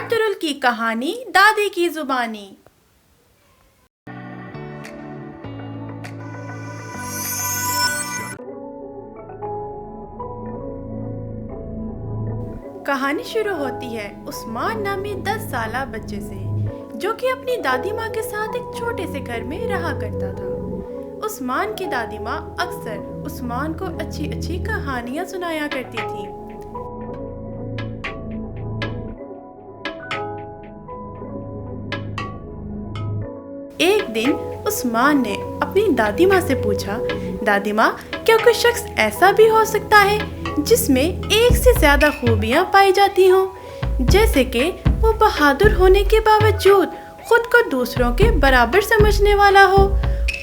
Ertugrul की कहानी दादी की जुबानी। कहानी शुरू होती है उस्मान नामी 10 साला बच्चे से, जो कि अपनी दादी माँ के साथ एक छोटे से घर में रहा करता था। उस्मान की दादी माँ अक्सर उस्मान को अच्छी अच्छी कहानियाँ सुनाया करती थी। एक दिन उस्मान ने अपनी दादी माँ से पूछा, दादी माँ, क्या कोई शख्स ऐसा भी हो सकता है जिसमें एक से ज्यादा खूबियाँ पाई जाती हों, जैसे कि वो बहादुर होने के बावजूद खुद को दूसरों के बराबर समझने वाला हो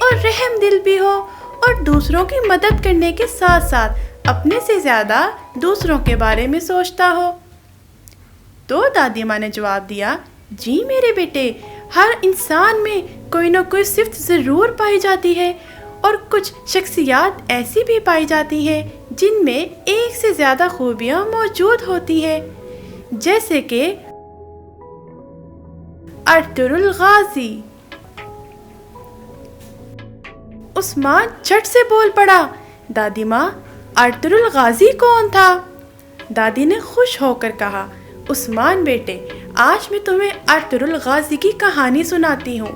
और रहम दिल भी हो और दूसरों की मदद करने के साथ साथ अपने से ज्यादा दूसरों के बारे में सोचता हो। तो दादी माँ ने जवाब दिया, जी मेरे बेटे, हर इंसान में कोई ना कोई सिफ्त ज़रूर पाई जाती है और कुछ शख्सियत ऐसी भी पाई जाती है जिनमें एक से ज़्यादा खूबियाँ मौजूद होती है, जैसे कि अर्तुरुल गाजी। उस्मान झट से बोल पड़ा, दादी माँ, अर्तुरुल गाजी कौन था? दादी ने खुश होकर कहा, उस्मान बेटे, आज मैं तुम्हें अर्तुरुल गाजी की कहानी सुनाती हूँ।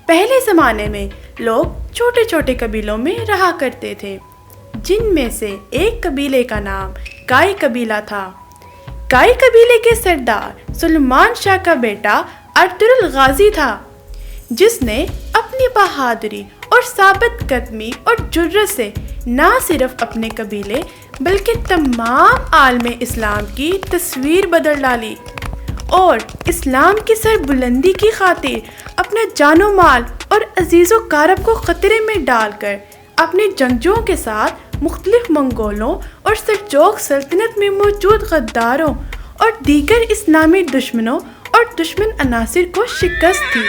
पहले ज़माने में लोग छोटे छोटे कबीलों में रहा करते थे, जिनमें से एक कबीले का नाम काई कबीला था। काई कबीले के सरदार सुलेमान शाह का बेटा अर्तुरुल गाजी था, जिसने अपनी बहादुरी और साबित कदमी और जुर्रत से ना सिर्फ अपने कबीले बल्कि तमाम आलमे इस्लाम की तस्वीर बदल डाली और इस्लाम की सरबुलंदी की खातिर अपना जानो माल और अजीज़ो कारब को ख़तरे में डालकर अपने जंगजुओं के साथ मुख्तलिफ मंगोलों और सल्जूक़ सल्तनत में मौजूद गद्दारों और दीगर इस्लामी दुश्मनों और दुश्मन अनासिर को शिकस्त दी।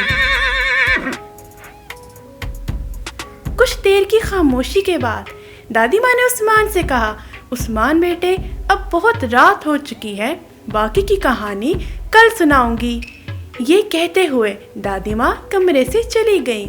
कुछ देर की खामोशी के बाद दादी माँ ने उस्मान से कहा, उस्मान बेटे, अब बहुत रात हो चुकी है, बाकी की कहानी कल सुनाऊंगी। ये कहते हुए दादी माँ कमरे से चली गई।